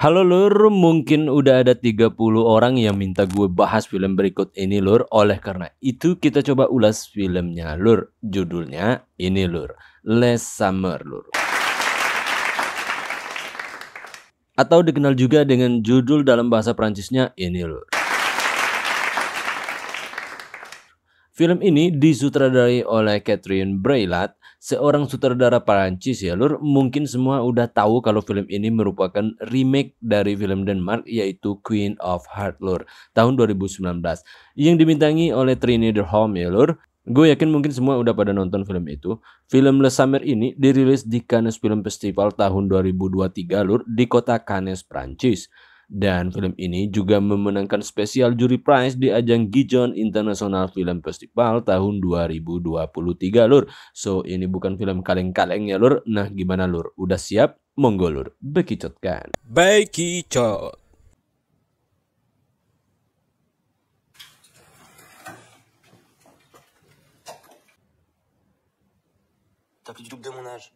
Halo Lur, mungkin udah ada 30 orang yang minta gue bahas film berikut ini Lur. Oleh karena itu kita coba ulas filmnya Lur. Judulnya ini Lur, Les Summer Lur. Atau dikenal juga dengan judul dalam bahasa Prancisnya ini Lur. Film ini disutradarai oleh Catherine Breillat, seorang sutradara Perancis ya Lur. Mungkin semua udah tahu kalau film ini merupakan remake dari film Denmark yaitu Queen of Hearts Lur tahun 2019 yang dibintangi oleh Trine Derholm ya Lur. Gue yakin mungkin semua udah pada nonton film itu. Film Le Summer ini dirilis di Cannes Film Festival tahun 2023 Lur di kota Cannes, Prancis. Dan film ini juga memenangkan spesial juri prize di ajang Gijon International Film Festival tahun 2023 Lur. So ini bukan film kaleng-kaleng ya Lur. Nah gimana Lur? Udah siap? Monggo Lur, bekicotkan. Bekicot. T'as plus du double de mon âge.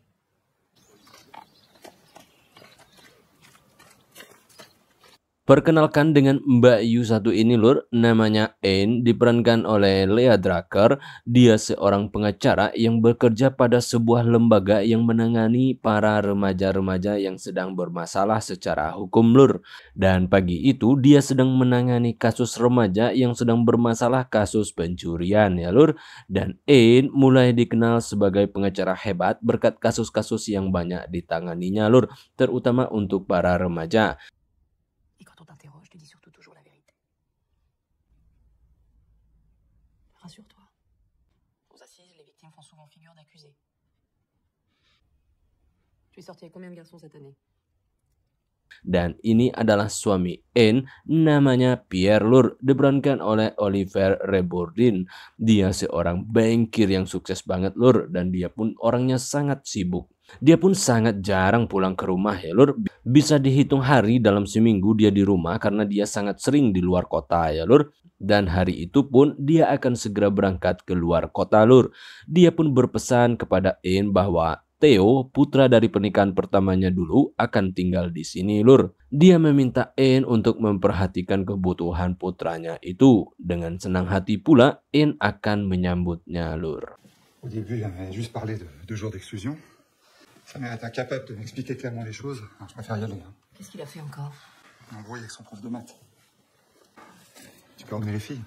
Perkenalkan dengan Mbak Yu satu ini Lur, namanya Anne, diperankan oleh Lea Drucker. Dia seorang pengacara yang bekerja pada sebuah lembaga yang menangani para remaja-remaja yang sedang bermasalah secara hukum Lur. Dan pagi itu dia sedang menangani kasus remaja yang sedang bermasalah kasus pencurian ya Lur. Dan Anne mulai dikenal sebagai pengacara hebat berkat kasus-kasus yang banyak ditanganinya Lur, terutama untuk para remaja. Et quand on t'interroge, tu dis surtout toujours la vérité. Rassure-toi. Aux assises, les victimes font souvent figure d'accusés. Tu es sorti avec combien de garçons cette année? Dan ini adalah suami Anne, namanya Pierre Lur, diperankan oleh Olivier Rebordin. Dia seorang bankir yang sukses banget Lur, dan dia pun orangnya sangat sibuk. Dia pun sangat jarang pulang ke rumah ya Lur. Bisa dihitung hari dalam seminggu dia di rumah karena dia sangat sering di luar kota ya Lur. Dan hari itu pun dia akan segera berangkat ke luar kota Lur. Dia pun berpesan kepada Anne bahwa Theo, putra dari pernikahan pertamanya dulu, akan tinggal di sini Lur. Dia meminta Anne untuk memperhatikan kebutuhan putranya itu. Dengan senang hati pula Anne akan menyambutnya Lur. Au début, elle m'avait juste parlé de 2 jours d'exclusion. Sa mère est incapable de m'expliquer clairement les choses, alors je préfère y aller. Qu'est-ce qu'il a fait encore? Embrouillé avec son prof de maths. Tu peux emmener les filles.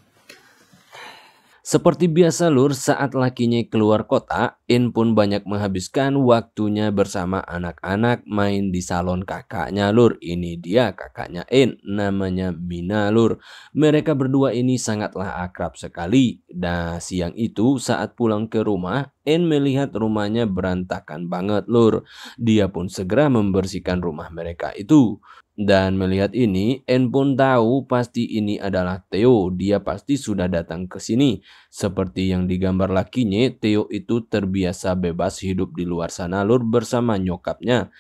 Seperti biasa Lur, saat lakinya keluar kota, Anne pun banyak menghabiskan waktunya bersama anak-anak main di salon kakaknya Lur. Ini dia kakaknya Anne, namanya Mina Lur. Mereka berdua ini sangatlah akrab sekali. Nah siang itu saat pulang ke rumah, Anne melihat rumahnya berantakan banget Lur. Dia pun segera membersihkan rumah mereka itu. Dan melihat ini, Anne pun tahu pasti ini adalah Theo. Dia pasti sudah datang ke sini. Seperti yang digambar lakinya, Theo itu terbiasa bebas hidup di luar sana Lur bersama nyokapnya.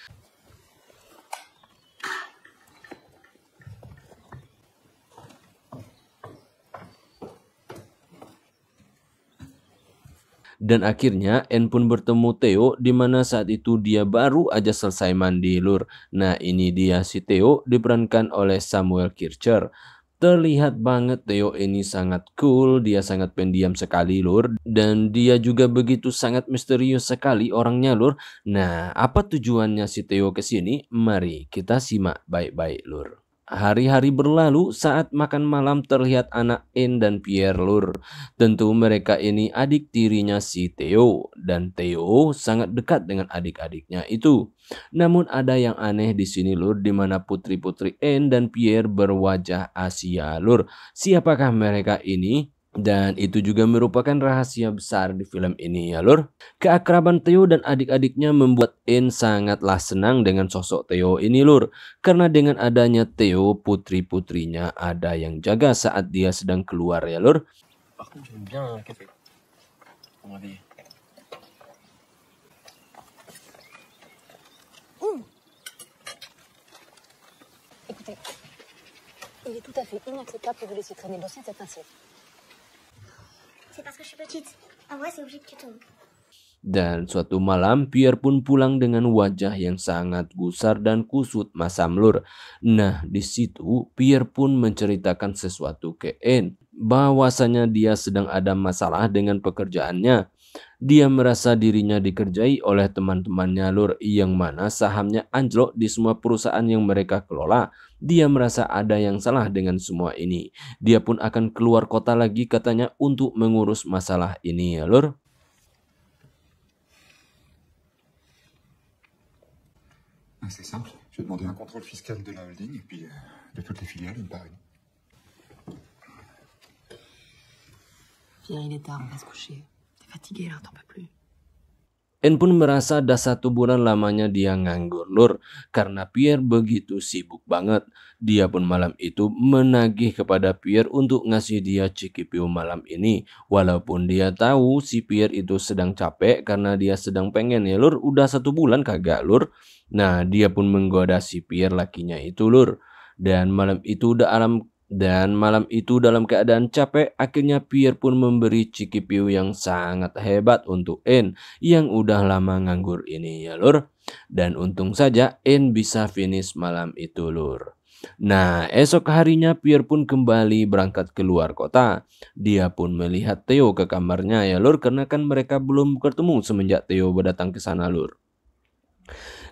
Dan akhirnya Anne pun bertemu Theo di mana saat itu dia baru aja selesai mandi Lur. Nah ini dia si Theo diperankan oleh Samuel Kircher. Terlihat banget Theo ini sangat cool, dia sangat pendiam sekali Lur. Dan dia juga begitu sangat misterius sekali orangnya Lur. Nah apa tujuannya si Theo ke sini? Mari kita simak baik-baik Lur. Hari-hari berlalu saat makan malam terlihat anak Anne dan Pierre Lur. Tentu mereka ini adik tirinya si Theo. Dan Theo sangat dekat dengan adik-adiknya itu. Namun ada yang aneh di sini Lur, di mana putri-putri Anne dan Pierre berwajah Asia Lur. Siapakah mereka ini? Dan itu juga merupakan rahasia besar di film ini ya Lur. Keakraban Theo dan adik-adiknya membuat Anne sangatlah senang dengan sosok Theo ini Lur. Karena dengan adanya Theo, putri-putrinya ada yang jaga saat dia sedang keluar ya Lur. Par contre, j'aime bien un café. Pour me réveiller. Écoutez, il est tout à fait inacceptable que vous laissiez traîner l'ancien cette assiette. C'est parce que je suis petite. En vrai, c'est obligé que tu tombes. Dan suatu malam Pierre pun pulang dengan wajah yang sangat gusar dan kusut masam lur. Nah di situ Pierre pun menceritakan sesuatu ke Anne, bahwasanya dia sedang ada masalah dengan pekerjaannya. Dia merasa dirinya dikerjai oleh teman-temannya lur, yang mana sahamnya anjlok di semua perusahaan yang mereka kelola. Dia merasa ada yang salah dengan semua ini. Dia pun akan keluar kota lagi katanya untuk mengurus masalah ini ya lur. C'est simple, je vais demander un contrôle fiscal de la holding et puis de toutes les filiales, une par une. Pierre, il est tard, on va se coucher. T'es fatigué là, t'en peux plus. Anne pun merasa dah 1 bulan lamanya dia nganggur lur, karena Pierre begitu sibuk banget. Dia pun malam itu menagih kepada Pierre untuk ngasih dia Cikipio malam ini. Walaupun dia tahu si Pierre itu sedang capek karena dia sedang pengen ya lur, udah 1 bulan kagak lur. Nah dia pun menggoda si Pierre lakinya itu lur. Dan malam itu dalam keadaan capek, akhirnya Pierre pun memberi Cikipio yang sangat hebat untuk Anne yang udah lama nganggur ini ya lur. Dan untung saja Anne bisa finish malam itu lur. Nah esok harinya Pierre pun kembali berangkat keluar kota. Dia pun melihat Theo ke kamarnya ya lur, karena kan mereka belum ketemu semenjak Theo berdatang ke sana lur.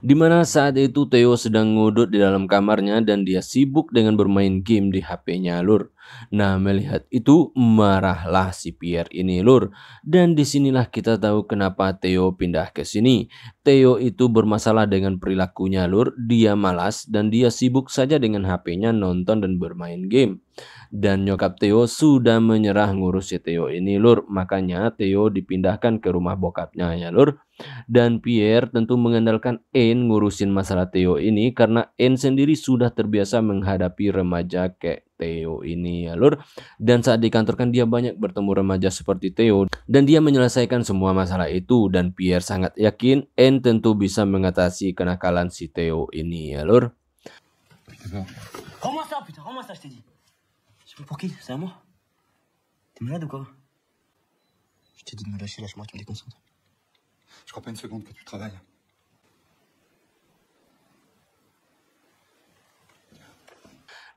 Dimana saat itu Theo sedang ngudut di dalam kamarnya dan dia sibuk dengan bermain game di HP-nya lur. Nah melihat itu marahlah si Pierre ini lur. Dan disinilah kita tahu kenapa Theo pindah ke sini. Theo itu bermasalah dengan perilakunya lur. Dia malas dan dia sibuk saja dengan HP-nya nonton dan bermain game. Dan nyokap Theo sudah menyerah ngurus si Theo ini lur. Makanya Theo dipindahkan ke rumah bokapnya ya lur. Dan Pierre tentu mengandalkan Anne ngurusin masalah Theo ini karena Anne sendiri sudah terbiasa menghadapi remaja kayak Theo ini ya lur. Dan saat di kantor kan dia banyak bertemu remaja seperti Theo dan dia menyelesaikan semua masalah itu. Dan Pierre sangat yakin Anne tentu bisa mengatasi kenakalan si Theo ini ya lur. Rends-moi ça putain, rends-moi ça je t'ai dit. C'est pour qui? C'est à moi? T'es malade ou quoi? Je t'ai dit de me lâcher, lâche-moi, tu me déconcentres. Je crois pas une seconde que tu travailles.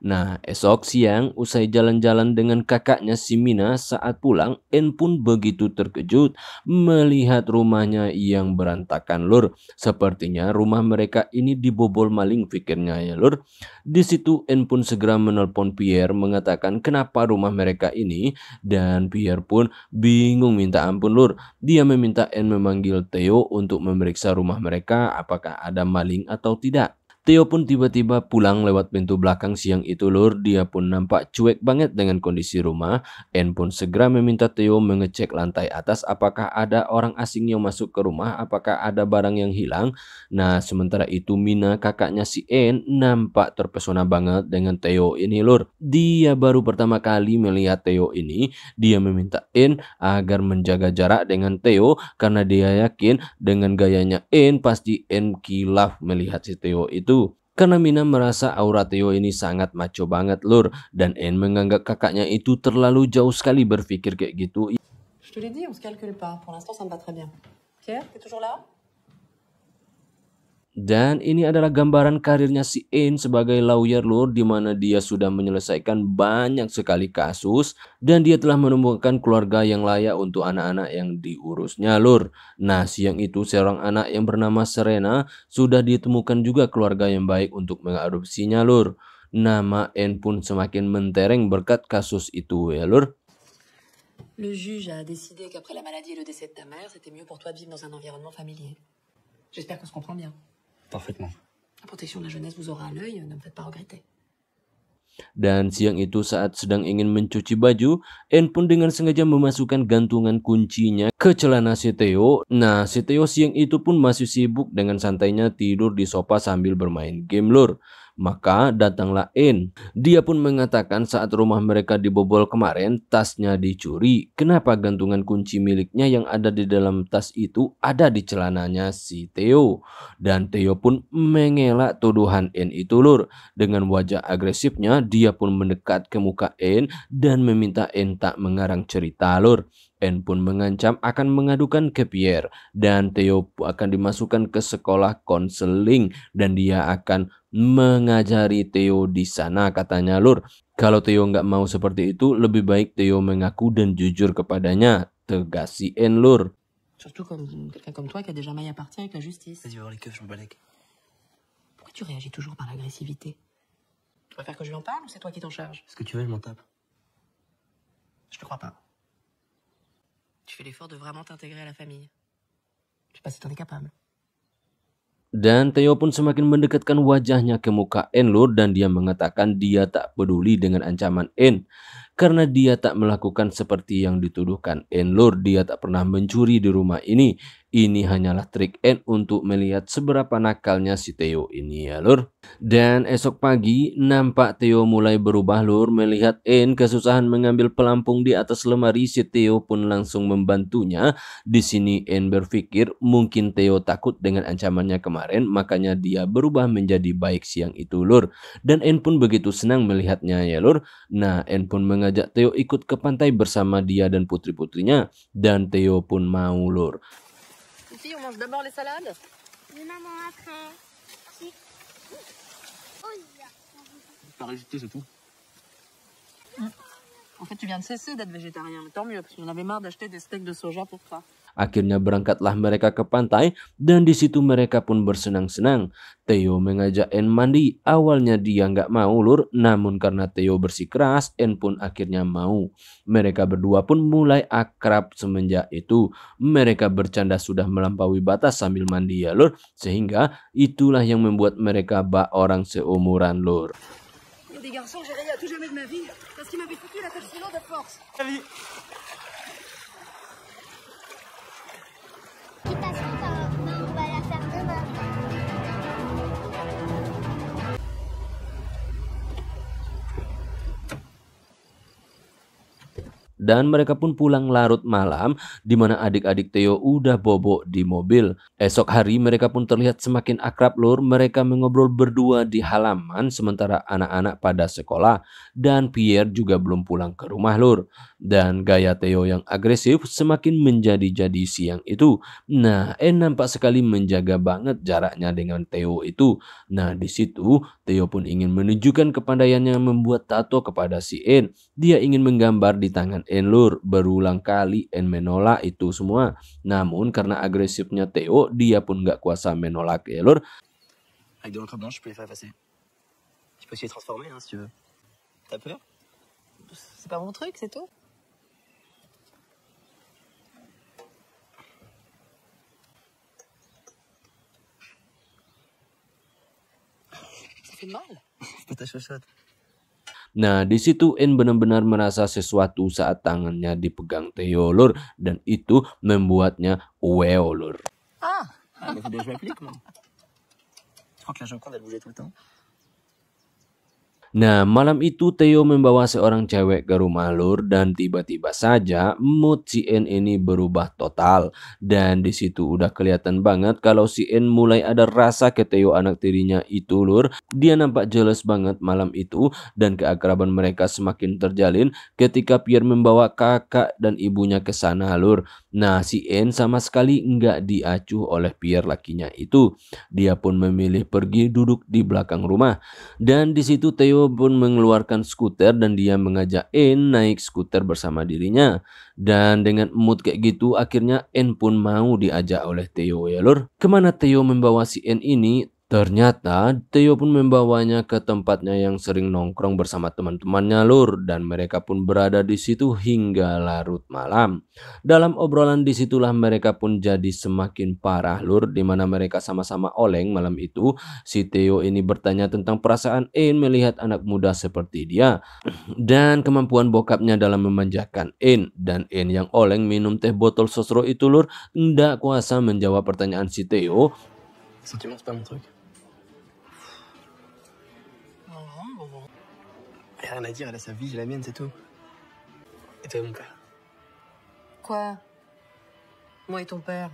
Nah, esok siang usai jalan-jalan dengan kakaknya si Mina, saat pulang Anne pun begitu terkejut melihat rumahnya yang berantakan lur. Sepertinya rumah mereka ini dibobol maling pikirnya ya lur. Di situ Anne pun segera menelpon Pierre mengatakan kenapa rumah mereka ini, dan Pierre pun bingung minta ampun lur. Dia meminta Anne memanggil Theo untuk memeriksa rumah mereka apakah ada maling atau tidak. Theo pun tiba-tiba pulang lewat pintu belakang siang itu lur. Dia pun nampak cuek banget dengan kondisi rumah. Anne pun segera meminta Theo mengecek lantai atas apakah ada orang asing yang masuk ke rumah, apakah ada barang yang hilang. Nah sementara itu Mina, kakaknya si Anne, nampak terpesona banget dengan Theo ini lur. Dia baru pertama kali melihat Theo ini. Dia meminta Anne agar menjaga jarak dengan Theo karena dia yakin dengan gayanya Anne pasti Anne kilaf melihat si Theo itu. Karena Mina merasa aura Theo ini sangat macho banget lur. Dan Anne menganggap kakaknya itu terlalu jauh sekali berpikir kayak gitu. Je te l'ai dit, on se calcule pas. Pour l'instant, ça me va très bien. Pierre, t'es toujours là? Dan ini adalah gambaran karirnya si Anne sebagai lawyer lur, di mana dia sudah menyelesaikan banyak sekali kasus dan dia telah menemukan keluarga yang layak untuk anak-anak yang diurusnya lur. Nah siang itu seorang anak yang bernama Serena sudah ditemukan juga keluarga yang baik untuk mengadopsinya lur. Nama Anne pun semakin mentereng berkat kasus itu ya lur. Le juge a décidé qu'après la maladie et le décès de ta mère, c'était mieux pour toi de vivre dans un environnement familier. J'espère qu'on se comprend bien. Parfaitement. La protection de la jeunesse vous aura à l'œil, ne me faites pas regretter. Dan siang itu saat sedang ingin mencuci baju, Anne pun dengan sengaja memasukkan gantungan kuncinya ke celana si Theo. Nah si Theo siang itu pun masih sibuk dengan santainya tidur di sofa sambil bermain game lur. Maka datanglah Anne. Dia pun mengatakan saat rumah mereka dibobol kemarin, tasnya dicuri. Kenapa gantungan kunci miliknya yang ada di dalam tas itu ada di celananya si Theo. Dan Theo pun mengelak tuduhan Anne itu lur. Dengan wajah agresifnya dia pun mendekat ke muka Anne dan meminta Anne tak mengarang cerita lur. Anne pun mengancam akan mengadukan ke Pierre dan Theo akan dimasukkan ke sekolah konseling dan dia akan mengajari Theo di sana katanya Lur. Kalau Theo nggak mau seperti itu, lebih baik Theo mengaku dan jujur kepadanya, tegas si Anne Lur. Surtout comme quelqu'un comme toi qui a déjà maille à partir avec la justice. Vas-y, va voir les keufs, je m'en balèque. Pourquoi tu réagis toujours par l'agressivité? Tu préfères que je lui en parle ou c'est toi qui t'en charges? Ce que tu veux, je m'en tape. Je te crois pas. Tu fais l'effort de vraiment t'intégrer à la famille. Je sais pas si t'en es capable. Dan Theo pun semakin mendekatkan wajahnya ke muka Anne Lur dan dia mengatakan dia tak peduli dengan ancaman Anne. Karena dia tak melakukan seperti yang dituduhkan Anne Lur, dia tak pernah mencuri di rumah ini. Ini hanyalah trik Anne untuk melihat seberapa nakalnya si Theo ini ya Lur. Dan esok pagi nampak Theo mulai berubah Lur. Melihat Anne kesusahan mengambil pelampung di atas lemari, si Theo pun langsung membantunya. Di sini Anne berpikir mungkin Theo takut dengan ancamannya kemarin, makanya dia berubah menjadi baik siang itu Lur. Dan Anne pun begitu senang melihatnya ya Lur. Nah, Anne pun mengajak Theo ikut ke pantai bersama dia dan putri-putrinya. Dan Theo pun mau Lur. Ici, on mange d'abord les salades. Mais maman, après. Si. Oh, il y a. Pas résister, c'est tout. En fait, tu viens de cesser d'être végétarien, mais tant mieux, parce que j'en avais marre d'acheter des steaks de soja pour toi. Akhirnya berangkatlah mereka ke pantai dan di situ mereka pun bersenang-senang. Theo mengajak Anne mandi. Awalnya dia nggak mau Lur, namun karena Theo bersikeras, Anne pun akhirnya mau. Mereka berdua pun mulai akrab semenjak itu. Mereka bercanda sudah melampaui batas sambil mandi ya Lur, sehingga itulah yang membuat mereka bak orang seumuran Lur. Il y a des garçons que j'ai rayés à tout jamais de ma vie, parce qu'ils m'avaient foutu la tête sous l'eau de force. De toute façon, on va la faire demain. Dan mereka pun pulang larut malam, di mana adik-adik Theo udah bobok di mobil. Esok hari mereka pun terlihat semakin akrab Lur. Mereka mengobrol berdua di halaman sementara anak-anak pada sekolah. Dan Pierre juga belum pulang ke rumah Lur. Dan gaya Theo yang agresif semakin menjadi-jadi siang itu. Nah, Anne nampak sekali menjaga banget jaraknya dengan Theo itu. Nah, di situ Theo pun ingin menunjukkan kepandaiannya membuat tato kepada si Anne. Dia ingin menggambar di tangan Anne Lur. Berulang kali Anne menolak itu semua. Namun karena agresifnya Theo, dia pun gak kuasa menolak ya Lur. Avec de l'encre blanche, je peux les faire effacer. Tu peux aussi les transformer, hein, si tu veux. T'as peur? C'est pas mon truc, c'est tout. Ça fait mal. C'est pas ta chochotte. Nah, di situ Anne benar-benar merasa sesuatu saat tangannya dipegang Theo Lur, dan itu membuatnya wow Lur. Ah, Ah, mais faut bien jouer avec lui, comment? Tu crois que la Joconde, elle bougeait tout le temps? Nah, malam itu Theo membawa seorang cewek ke rumah Lur dan tiba-tiba saja mood si Anne ini berubah total. Dan di situ udah kelihatan banget kalau si Anne mulai ada rasa ke Theo anak tirinya itu Lur. Dia nampak jelas banget malam itu dan keakraban mereka semakin terjalin ketika Pierre membawa kakak dan ibunya ke sana Lur. Nah, si Anne sama sekali nggak diacuh oleh Pierre lakinya itu. Dia pun memilih pergi duduk di belakang rumah. Dan di situ Theo pun mengeluarkan skuter dan dia mengajak Anne naik skuter bersama dirinya. Dan dengan mood kayak gitu akhirnya Anne pun mau diajak oleh Theo ya Lur. Kemana Theo membawa si Anne ini? Ternyata Theo pun membawanya ke tempatnya yang sering nongkrong bersama teman-temannya Lur, dan mereka pun berada di situ hingga larut malam. Dalam obrolan disitulah mereka pun jadi semakin parah Lur, di mana mereka sama-sama oleng malam itu. Si Theo ini bertanya tentang perasaan Anne melihat anak muda seperti dia dan kemampuan bokapnya dalam memanjakan Anne. Dan Anne yang oleng minum teh botol sosro itu Lur, ndak kuasa menjawab pertanyaan si Theo. Sentiment, c'est pas mon truc. Elle a rien à dire, elle a sa vie, j'ai la mienne, c'est tout. Et toi, mon père? Quoi? Moi et ton père?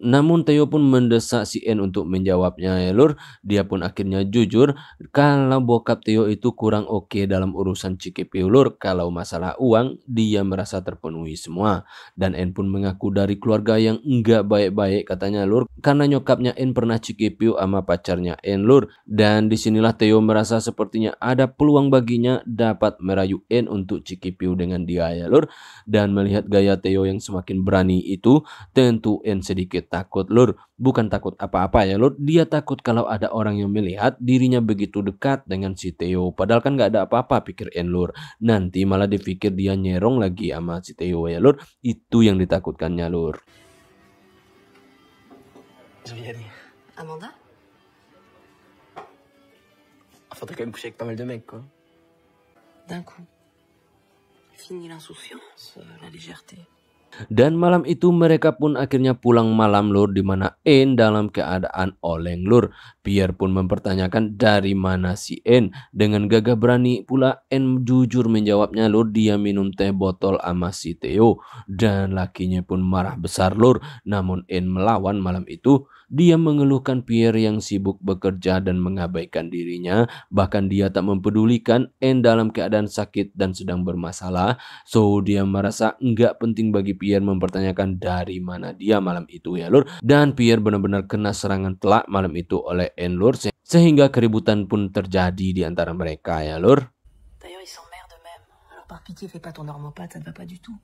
Namun Theo pun mendesak si N untuk menjawabnya ya lur. Dia pun akhirnya jujur kalau bokap Theo itu kurang oke dalam urusan Cikipio lur. Kalau masalah uang dia merasa terpenuhi semua. Dan N pun mengaku dari keluarga yang enggak baik-baik katanya lur. Karena nyokapnya N pernah Cikipio sama pacarnya N lur. Dan disinilah Theo merasa sepertinya ada peluang baginya dapat merayu N untuk Cikipio dengan dia ya lur. Dan melihat gaya Theo yang semakin berani itu, tentu N sedikit takut lur. Bukan takut apa-apa ya lur. Dia takut kalau ada orang yang melihat dirinya begitu dekat dengan si Theo. Padahal kan gak ada apa-apa pikir N lur. Nanti malah dipikir dia nyerong lagi sama si Theo ya lur. Itu yang ditakutkannya lur. Je vais y aller. Amanda? Faudrait quand même coucher avec pas mal de mecs, quoi. D'un coup. Fini l'insouciance, la légèreté. Dan malam itu mereka pun akhirnya pulang malam lur, di mana N dalam keadaan oleng lur. Pierre pun mempertanyakan dari mana si N. Dengan gagah berani pula N jujur menjawabnya lur, dia minum teh botol sama si Theo. Dan lakinya pun marah besar lur. Namun N melawan malam itu. Dia mengeluhkan Pierre yang sibuk bekerja dan mengabaikan dirinya. Bahkan dia tak mempedulikan N dalam keadaan sakit dan sedang bermasalah. So dia merasa enggak penting bagi Pierre mempertanyakan dari mana dia malam itu ya lur. Dan Pierre benar-benar kena serangan telak malam itu oleh N lur. Sehingga keributan pun terjadi di antara mereka ya lur. D'ailleurs, il s'emmerde même. Alors par pitié, fais pas ton normopathe, ça ne va pas du tout.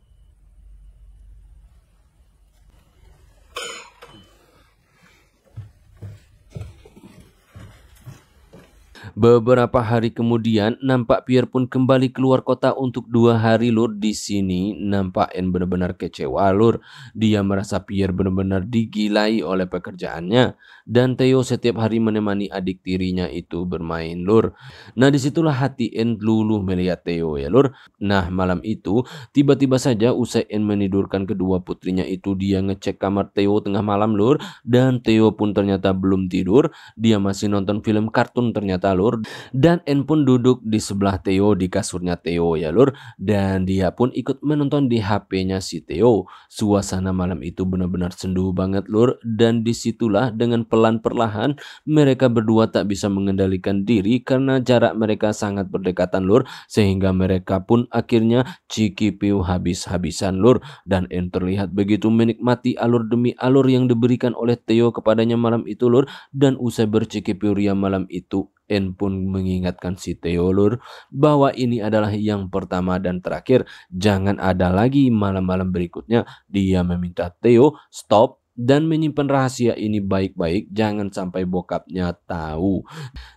Beberapa hari kemudian, nampak Pierre pun kembali keluar kota untuk 2 hari lur. Di sini nampak N benar-benar kecewa lur. Dia merasa Pierre benar-benar digilai oleh pekerjaannya. Dan Theo setiap hari menemani adik tirinya itu bermain lur. Nah disitulah hati N luluh melihat Theo ya lur. Nah malam itu tiba-tiba saja usai N menidurkan kedua putrinya itu, dia ngecek kamar Theo tengah malam lur. Dan Theo pun ternyata belum tidur. Dia masih nonton film kartun ternyata lur. Dan N pun duduk di sebelah Theo di kasurnya Theo ya lur. Dan dia pun ikut menonton di HP-nya si Theo. Suasana malam itu benar-benar sendu banget lur. Dan disitulah dengan pelan perlahan mereka berdua tak bisa mengendalikan diri karena jarak mereka sangat berdekatan lur. Sehingga mereka pun akhirnya cikipiu habis-habisan lur. Dan N terlihat begitu menikmati alur demi alur yang diberikan oleh Theo kepadanya malam itu lur. Dan usai bercikipiu ria malam itu, N pun mengingatkan si Theo lur bahwa ini adalah yang pertama dan terakhir. Jangan ada lagi malam-malam berikutnya. Dia meminta Theo stop dan menyimpan rahasia ini baik-baik. Jangan sampai bokapnya tahu.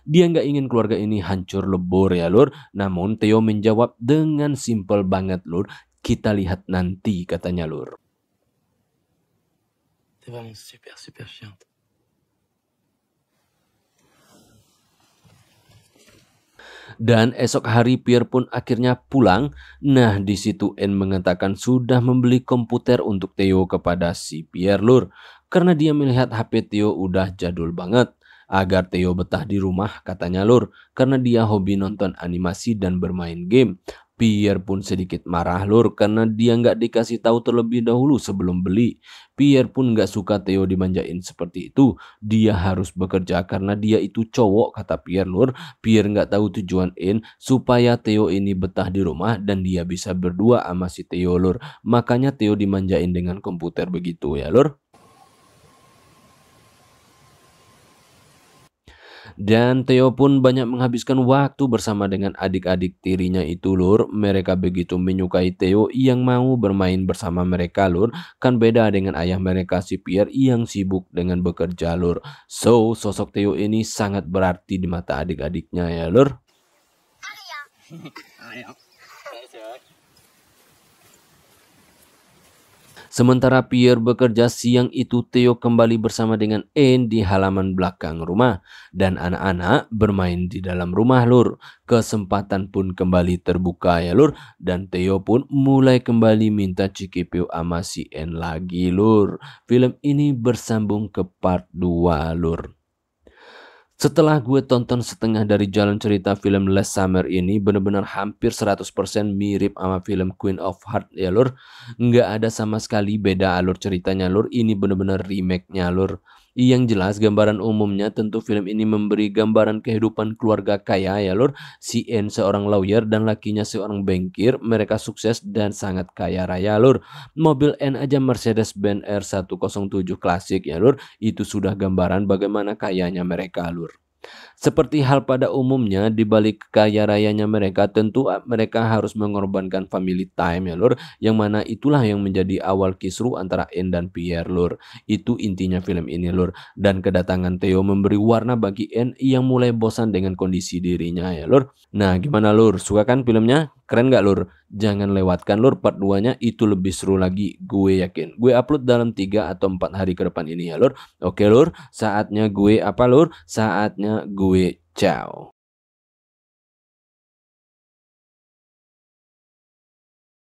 Dia nggak ingin keluarga ini hancur lebur ya lur. Namun Theo menjawab dengan simpel banget lur. Kita lihat nanti katanya lur. T'es vraiment super, super chiante. Dan esok hari Pierre pun akhirnya pulang. Nah di situ N mengatakan sudah membeli komputer untuk Theo kepada si Pierre lur. Karena dia melihat HP Theo udah jadul banget. Agar Theo betah di rumah katanya lur. Karena dia hobi nonton animasi dan bermain game. Pierre pun sedikit marah lur karena dia nggak dikasih tahu terlebih dahulu sebelum beli. Pierre pun nggak suka Theo dimanjain seperti itu. Dia harus bekerja karena dia itu cowok kata Pierre lur. Pierre nggak tahu tujuan N supaya Theo ini betah di rumah dan dia bisa berdua sama si Theo lur. Makanya Theo dimanjain dengan komputer begitu ya lur. Dan Theo pun banyak menghabiskan waktu bersama dengan adik-adik tirinya itu lur. Mereka begitu menyukai Theo yang mau bermain bersama mereka lur. Kan beda dengan ayah mereka si Pierre yang sibuk dengan bekerja lur. So sosok Theo ini sangat berarti di mata adik-adiknya ya lur. Sementara Pierre bekerja, siang itu Theo kembali bersama dengan N di halaman belakang rumah. Dan anak-anak bermain di dalam rumah lur. Kesempatan pun kembali terbuka ya lur. Dan Theo pun mulai kembali minta cikipiu sama si N lagi lur. Film ini bersambung ke part 2 lur. Setelah gue tonton setengah dari jalan cerita film Last Summer ini, bener-bener hampir 100% mirip sama film Queen of Hearts ya lur. Nggak ada sama sekali beda alur ceritanya lur, ini bener-bener remake-nya lur. Yang jelas gambaran umumnya tentu film ini memberi gambaran kehidupan keluarga kaya ya lur. Si N seorang lawyer dan lakinya seorang bankir, mereka sukses dan sangat kaya raya lur. Mobil N aja Mercedes-Benz R107 klasik ya lur, itu sudah gambaran bagaimana kayanya mereka lur. Seperti hal pada umumnya, di balik kaya rayanya mereka tentu mereka harus mengorbankan family time ya lur, yang mana itulah yang menjadi awal kisruh antara N dan Pierre lur. Itu intinya film ini lur, dan kedatangan Theo memberi warna bagi N yang mulai bosan dengan kondisi dirinya ya lur. Nah gimana lur, suka kan filmnya? Keren gak lur? Jangan lewatkan lur part 2-nya, itu lebih seru lagi, gue yakin. Gue upload dalam 3 atau 4 hari ke depan ini ya lur. Oke lur, saatnya gue apa lur? Saatnya gue ciao.